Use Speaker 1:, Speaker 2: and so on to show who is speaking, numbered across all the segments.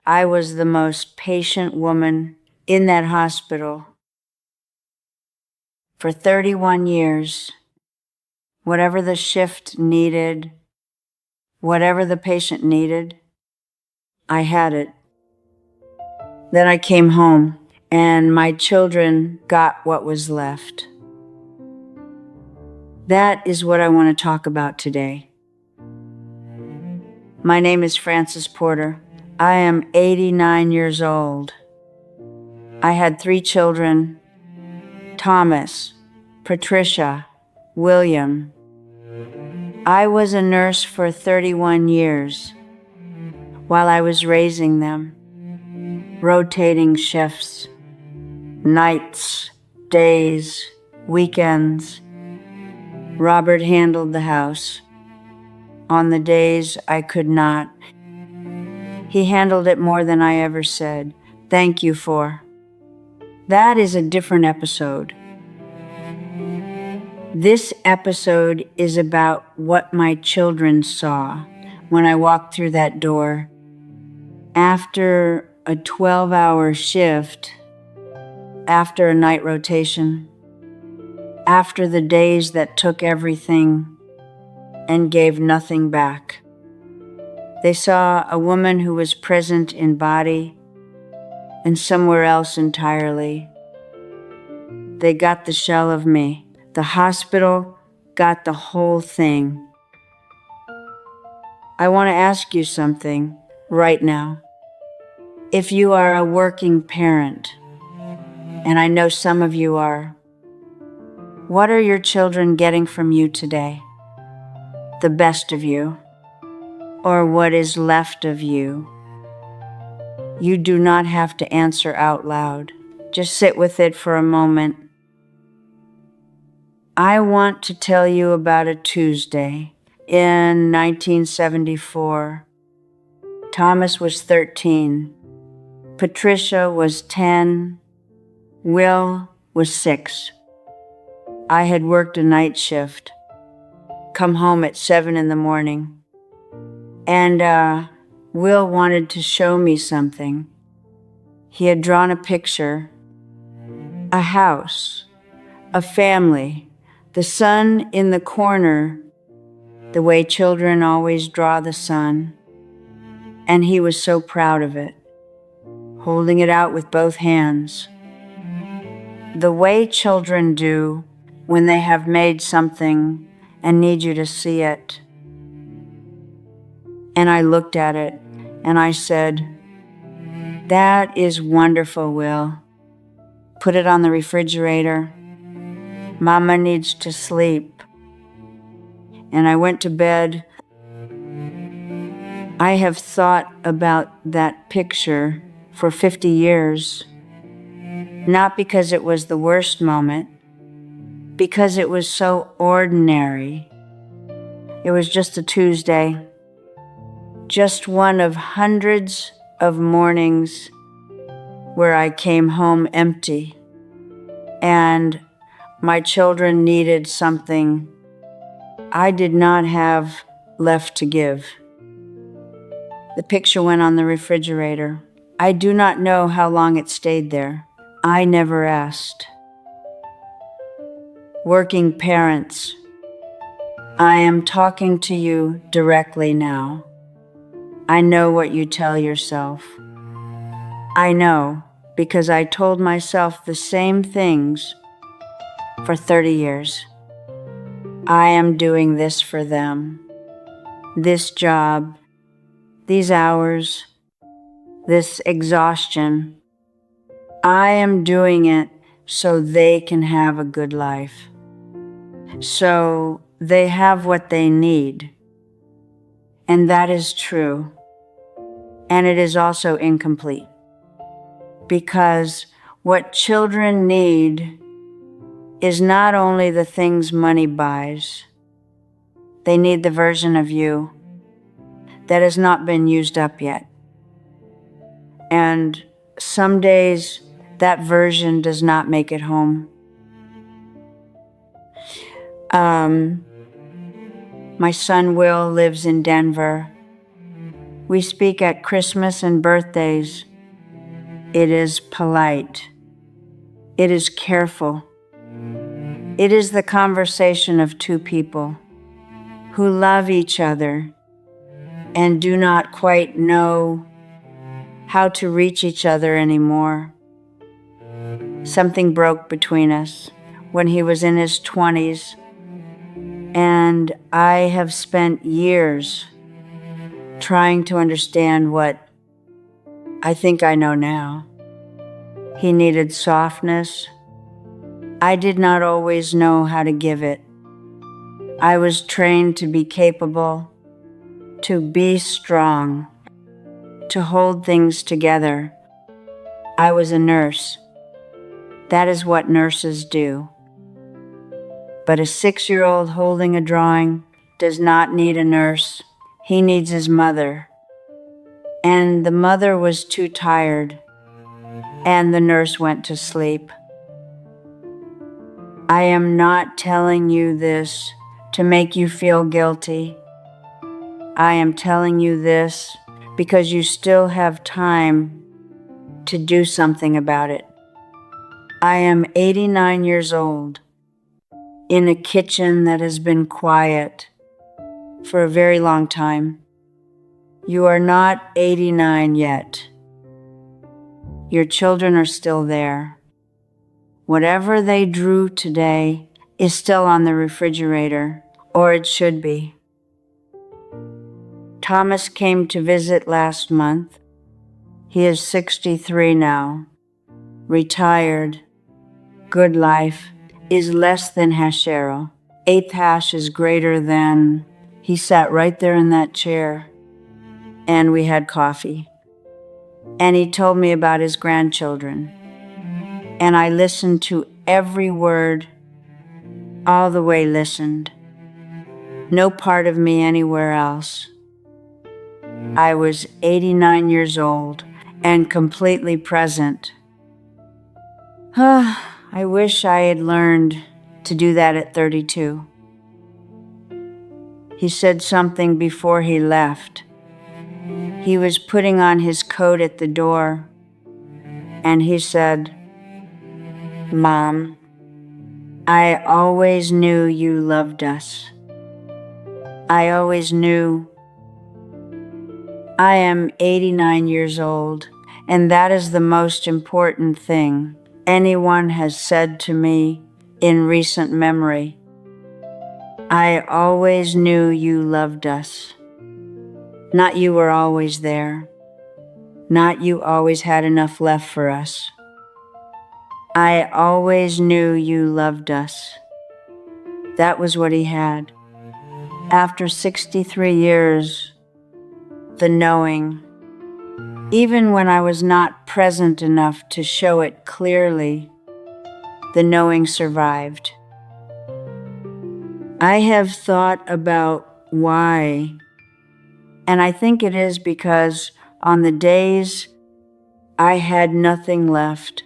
Speaker 1: I was the most patient woman in that hospital for 31 years. Whatever the shift needed, whatever the patient needed, I had it. Then I came home, and my children got what was left. That is what I want to talk about today. My name is Frances Porter. I am 89 years old. I had 3 children: Thomas, Patricia, William. I was a nurse for 31 years while I was raising them, rotating shifts, nights, days, weekends. Robert handled the house. On the days I could not, he handled it more than I ever said thank you for. That is a different episode. This episode is about what my children saw when I walked through that door. After a 12-hour shift, after a night rotation, after the days that took everything and gave nothing back. They saw a woman who was present in body and somewhere else entirely. They got the shell of me. The hospital got the whole thing. I want to ask you something right now. If you are a working parent, and I know some of you are, what are your children getting from you today? The best of you, or what is left of you? You do not have to answer out loud. Just sit with it for a moment. I want to tell you about a Tuesday in 1974. Thomas was 13. Patricia was 10. Will was 6. I had worked a night shift, come home at 7 in the morning, and Will wanted to show me something. He had drawn a picture, a house, a family, the sun in the corner, the way children always draw the sun, and he was so proud of it, holding it out with both hands, the way children do when they have made something and need you to see it. And I looked at it and I said, "That is wonderful, Will. Put it on the refrigerator. Mama needs to sleep." And I went to bed. I have thought about that picture for 50 years, not because it was the worst moment, because it was so ordinary. It was just a Tuesday, just one of hundreds of mornings where I came home empty, and my children needed something I did not have left to give. The picture went on the refrigerator. I do not know how long it stayed there. I never asked. Working parents, I am talking to you directly now. I know what you tell yourself. I know because I told myself the same things for 30 years. I am doing this for them, this job, these hours, this exhaustion. I am doing it so they can have a good life, so they have what they need. And that is true. And it is also incomplete. Because what children need is not only the things money buys. They need the version of you that has not been used up yet. And some days that version does not make it home. My son Will lives in Denver. We speak at Christmas and birthdays. It is polite. It is careful. It is the conversation of two people who love each other and do not quite know how to reach each other anymore. Something broke between us when he was in his 20s, and I have spent years trying to understand what I think I know now. He needed softness. I did not always know how to give it. I was trained to be capable, to be strong, to hold things together. I was a nurse. That is what nurses do. But a 6-year-old holding a drawing does not need a nurse. He needs his mother. And the mother was too tired, and the nurse went to sleep. I am not telling you this to make you feel guilty. I am telling you this because you still have time to do something about it. I am 89 years old in a kitchen that has been quiet for a very long time. You are not 89 yet. Your children are still there. Whatever they drew today is still on the refrigerator, or it should be. Thomas came to visit last month. He is 63 now, retired, good life, is less than hashero. Eighth hash is greater than. He sat right there in that chair, and we had coffee. And he told me about his grandchildren. And I listened to every word, all the way listened. No part of me anywhere else. I was 89 years old and completely present. I wish I had learned to do that at 32. He said something before he left. He was putting on his coat at the door, and he said, "Mom, I always knew you loved us. I always knew." I am 89 years old, and that is the most important thing anyone has said to me in recent memory. I always knew you loved us. Not you were always there. Not you always had enough left for us. I always knew you loved us. That was what he had. After 63 years, the knowing, even when I was not present enough to show it clearly, the knowing survived. I have thought about why, and I think it is because on the days I had nothing left,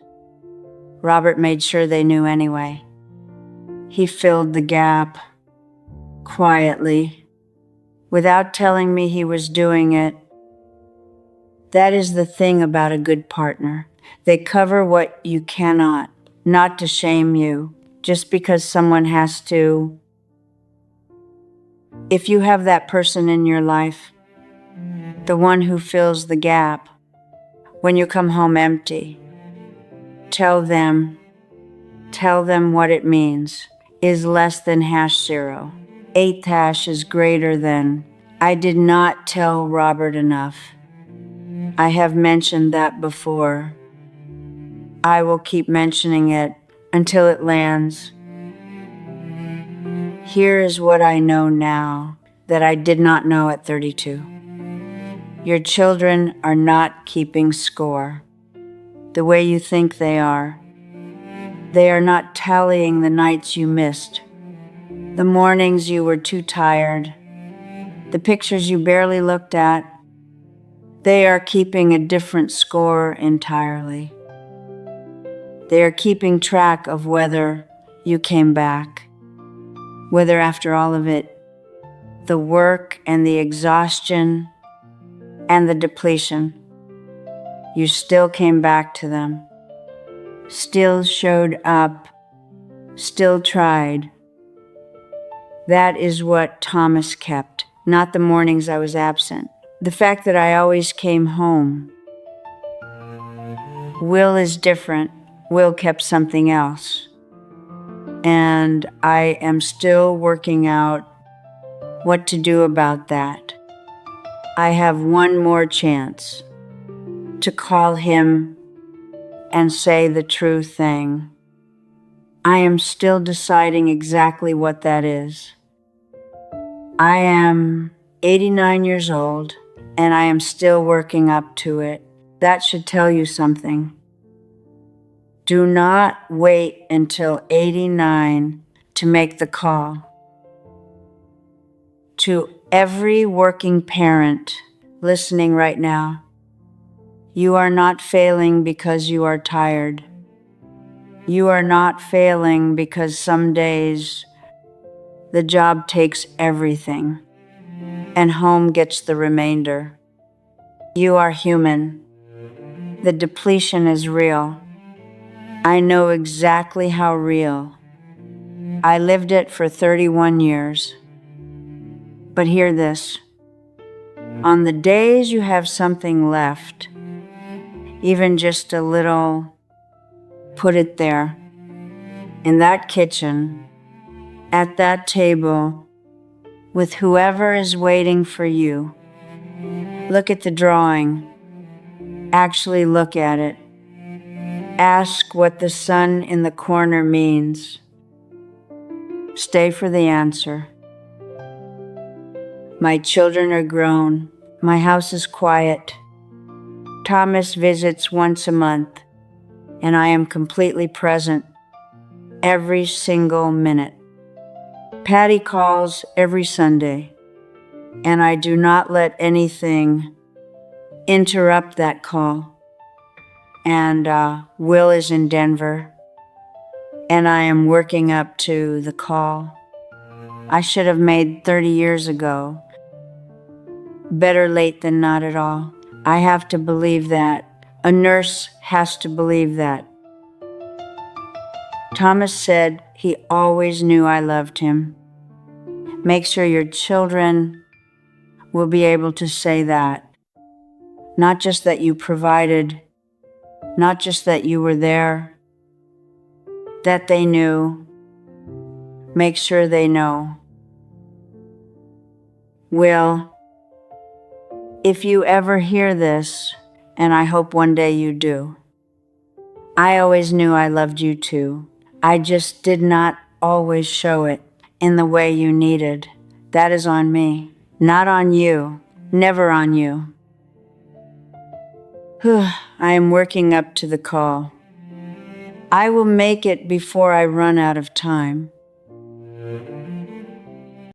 Speaker 1: Robert made sure they knew anyway. He filled the gap quietly, without telling me he was doing it. That is the thing about a good partner. They cover what you cannot, not to shame you, just because someone has to. If you have that person in your life, the one who fills the gap, when you come home empty, tell them what it means, is less than #0. Eighth hash is greater than. I did not tell Robert enough. I have mentioned that before. I will keep mentioning it until it lands. Here is what I know now that I did not know at 32. Your children are not keeping score the way you think they are. They are not tallying the nights you missed, the mornings you were too tired, the pictures you barely looked at. They are keeping a different score entirely. They are keeping track of whether you came back, whether after all of it, the work and the exhaustion, and the depletion. You still came back to them, still showed up, still tried. That is what Thomas kept, not the mornings I was absent. The fact that I always came home. Will is different. Will kept something else. And I am still working out what to do about that. I have one more chance to call him and say the true thing. I am still deciding exactly what that is. I am 89 years old, and I am still working up to it. That should tell you something. Do not wait until 89 to make the call. To every working parent listening right now, you are not failing because you are tired. You are not failing because some days the job takes everything and home gets the remainder. You are human. The depletion is real. I know exactly how real. I lived it for 31 years. But hear this. On the days you have something left, even just a little, put it there, in that kitchen, at that table, with whoever is waiting for you. Look at the drawing. Actually look at it. Ask what the sun in the corner means. Stay for the answer. My children are grown. My house is quiet. Thomas visits once a month, and I am completely present every single minute. Patty calls every Sunday, and I do not let anything interrupt that call. And Will is in Denver, and I am working up to the call I should have made 30 years ago. Better late than not at all. I have to believe that. A nurse has to believe that. Thomas said he always knew I loved him. Make sure your children will be able to say that. Not just that you provided, not just that you were there, that they knew. Make sure they know. Will, if you ever hear this, and I hope one day you do, I always knew I loved you too. I just did not always show it in the way you needed. That is on me, not on you, never on you. I am working up to the call. I will make it before I run out of time.